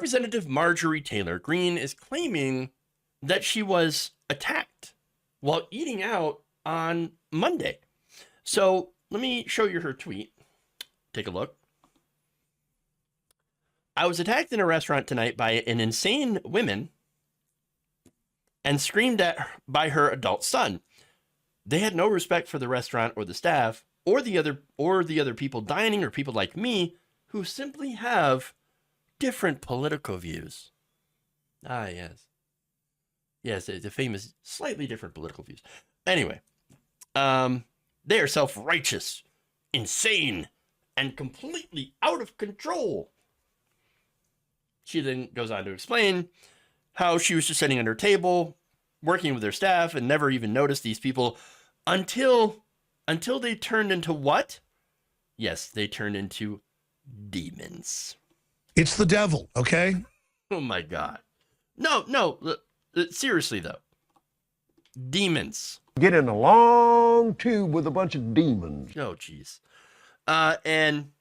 Representative Marjorie Taylor Greene is claiming that she was attacked while eating out on Monday. So let me show you her tweet. Take a look. I was attacked in a restaurant tonight by an insane woman and screamed at by her adult son. They had no respect for the restaurant or the staff or the other people dining or people like me who simply have different political views. Ah, yes. Yes, the famous, slightly different political views. Anyway, they are self-righteous, insane, and completely out of control. She then goes on to explain how she was just sitting at her table, working with her staff, and never even noticed these people until they turned into what? Yes, they turned into demons. It's the devil, okay? Oh my God. No, seriously though. Demons. Get in a long tube with a bunch of demons. Oh, jeez. And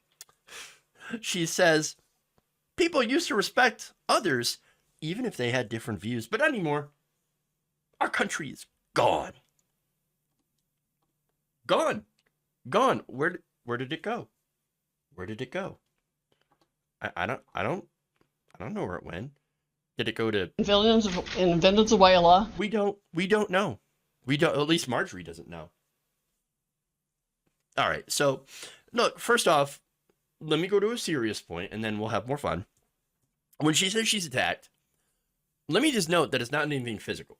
she says, people used to respect others, even if they had different views, but not anymore. Our country is gone. Gone. Where did it go? Where did it go? I don't know where it went. Did it go to in Venezuela? We don't know. We don't, at least Marjorie doesn't know. All right. So, look, first off, let me go to a serious point and then we'll have more fun. When she says she's attacked, let me just note that it's not anything physical.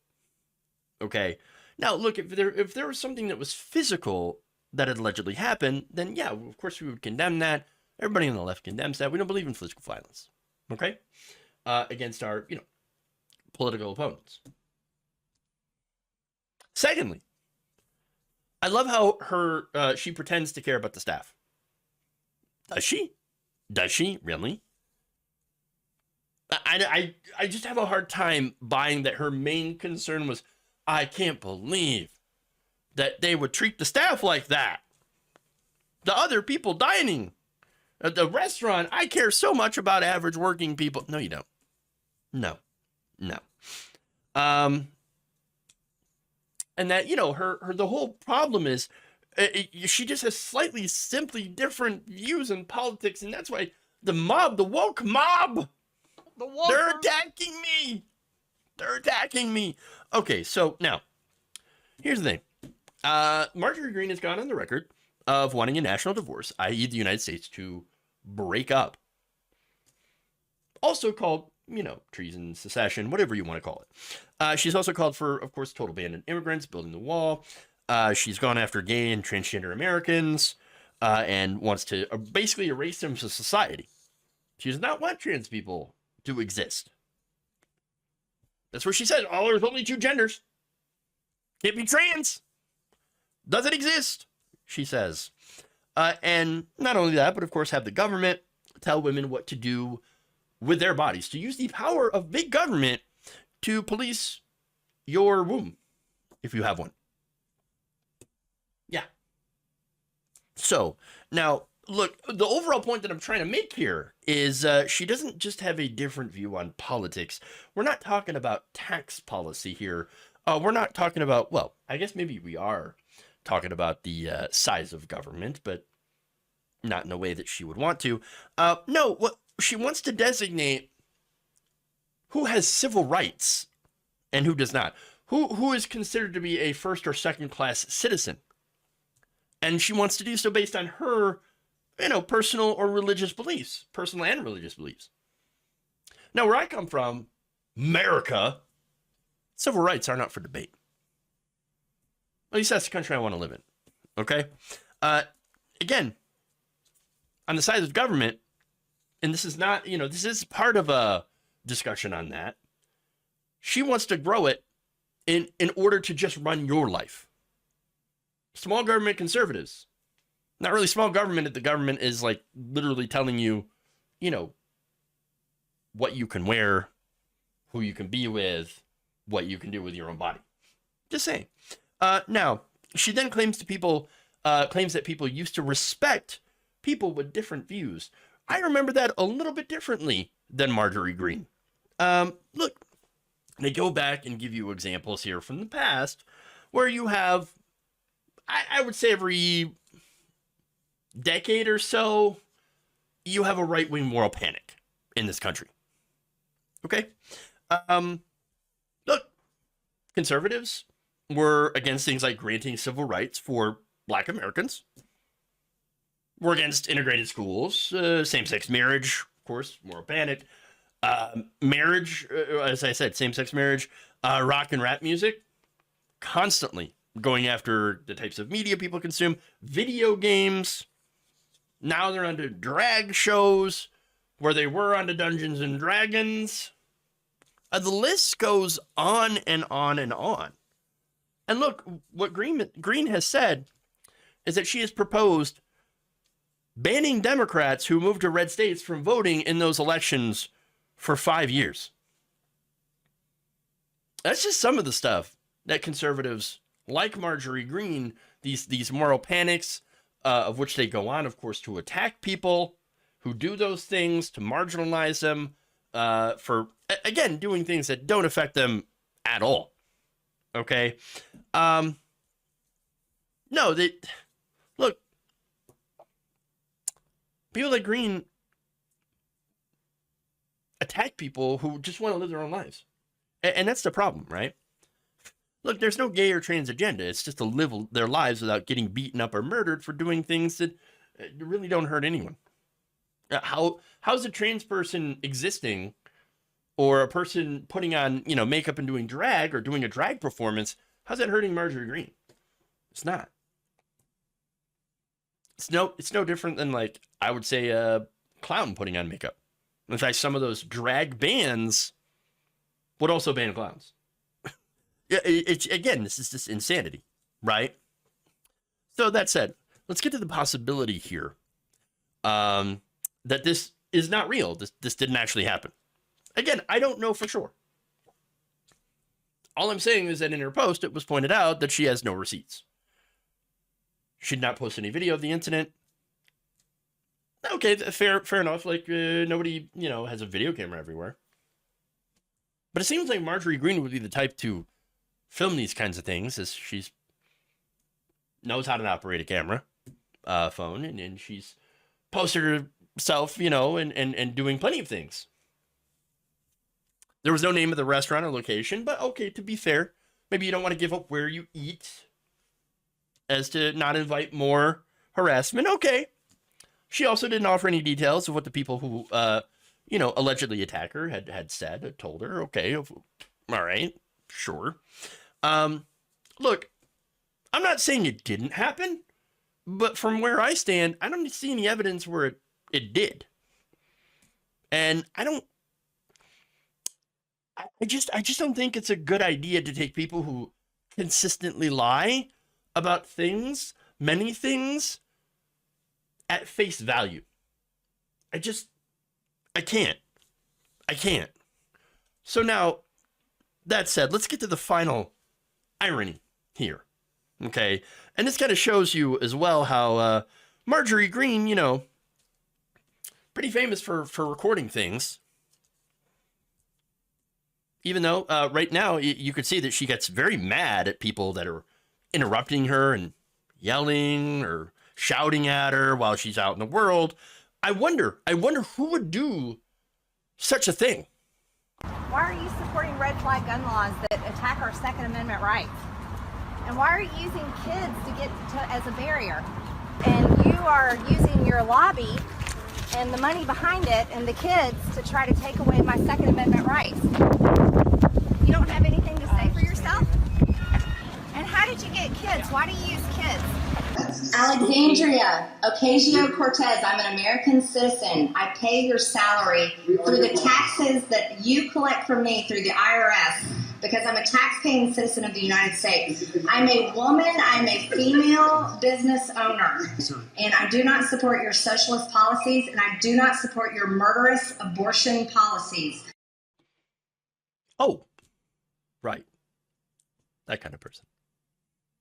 Okay. Now, look, if there was something that was physical that had allegedly happened, then yeah, of course we would condemn that. Everybody on the left condemns that. We don't believe in physical violence. Okay. Against our, political opponents. Secondly, I love how she pretends to care about the staff. Does she? Does she really? I just have a hard time buying that her main concern was, I can't believe that they would treat the staff like that. The other people dining at the restaurant, I care so much about average working people. No, you don't. No. And that, her the whole problem is she just has simply different views in politics, and that's why the woke mob, they're attacking me. Okay, so now, here's the thing. Marjorie Greene has gone on the record of wanting a national divorce, i.e. the United States to break up. Also called, treason, secession, whatever you want to call it. She's also called for, of course, total ban on immigrants, building the wall. She's gone after gay and transgender Americans and wants to basically erase them from society. She does not want trans people to exist. That's what she said. There's only two genders. Can't be trans. Doesn't exist, she says. And not only that, but of course have the government tell women what to do with their bodies, to use the power of big government to police your womb, if you have one. Yeah. So, now, look, the overall point that I'm trying to make here is she doesn't just have a different view on politics. We're not talking about tax policy here. We're not talking about, well, I guess maybe we are talking about the size of government, but not in a way that she would want to. No, what she wants to designate who has civil rights and who does not. Who is considered to be a first or second class citizen. And she wants to do so based on her, personal or religious beliefs, personal and religious beliefs. Now, where I come from, America, civil rights are not for debate. At least that's the country I want to live in. Okay? Again, on the side of government, and this is not, this is part of a discussion on that. She wants to grow it in order to just run your life. Small government conservatives. Not really small government if the government is like literally telling you, what you can wear, who you can be with, what you can do with your own body. Just saying. Now, she then claims that people used to respect people with different views. I remember that a little bit differently than Marjorie Greene. Look, they go back and give you examples here from the past where you have, I would say every decade or so, you have a right-wing moral panic in this country. Okay? Look, conservatives were against things like granting civil rights for Black Americans. We're against integrated schools, same-sex marriage, of course, moral panic. Marriage, as I said, same-sex marriage, rock and rap music, constantly going after the types of media people consume, video games. Now they're onto drag shows, where they were onto Dungeons and Dragons. The list goes on and on and on. And look, what Greene has said is that she has proposed banning Democrats who moved to red states from voting in those elections for 5 years. That's just some of the stuff that conservatives like Marjorie Greene, these moral panics, of which they go on, of course, to attack people who do those things, to marginalize them for, again, doing things that don't affect them at all. Okay? No, look, people like Greene attack people who just want to live their own lives. And that's the problem, right? Look, there's no gay or trans agenda. It's just to live their lives without getting beaten up or murdered for doing things that really don't hurt anyone. How's a trans person existing, or a person putting on, makeup and doing drag, or doing a drag performance, how's that hurting Marjorie Greene? It's not. It's no different than, like, I would say a clown putting on makeup. In fact, some of those drag bans would also ban clowns. Again, this is just insanity, right? So that said, let's get to the possibility here that this is not real. This didn't actually happen. Again, I don't know for sure. All I'm saying is that in her post, it was pointed out that she has no receipts. She did not post any video of the incident. Okay, fair enough. Like, nobody, has a video camera everywhere. But it seems like Marjorie Greene would be the type to film these kinds of things, as she's knows how to operate a camera phone, and she's posted herself, and doing plenty of things. There was no name of the restaurant or location, but okay, to be fair, maybe you don't want to give up where you eat as to not invite more harassment. Okay. She also didn't offer any details of what the people who, allegedly attack her had said, had told her. Okay, all right, sure. Look, I'm not saying it didn't happen, but from where I stand, I don't see any evidence where it did. And I just don't think it's a good idea to take people who consistently lie about things, many things, at face value. I can't. So now, that said, let's get to the final irony here. Okay? And this kind of shows you as well how Marjorie Greene, pretty famous for recording things. Even though right now you could see that she gets very mad at people that are interrupting her and yelling or shouting at her while she's out in the world. I wonder who would do such a thing. Why are you supporting red flag gun laws that attack our Second Amendment rights? And why are you using kids to get as a barrier? And you are using your lobby and the money behind it and the kids to try to take away my Second Amendment rights. You don't have anything to say for yourself? And how did you get kids? Why do you use kids? Alexandria Ocasio-Cortez, I'm an American citizen. I pay your salary through the taxes that you collect from me through the IRS because I'm a tax-paying citizen of the United States. I'm a woman, I'm a female business owner, and I do not support your socialist policies, and I do not support your murderous abortion policies. Oh, right. That kind of person.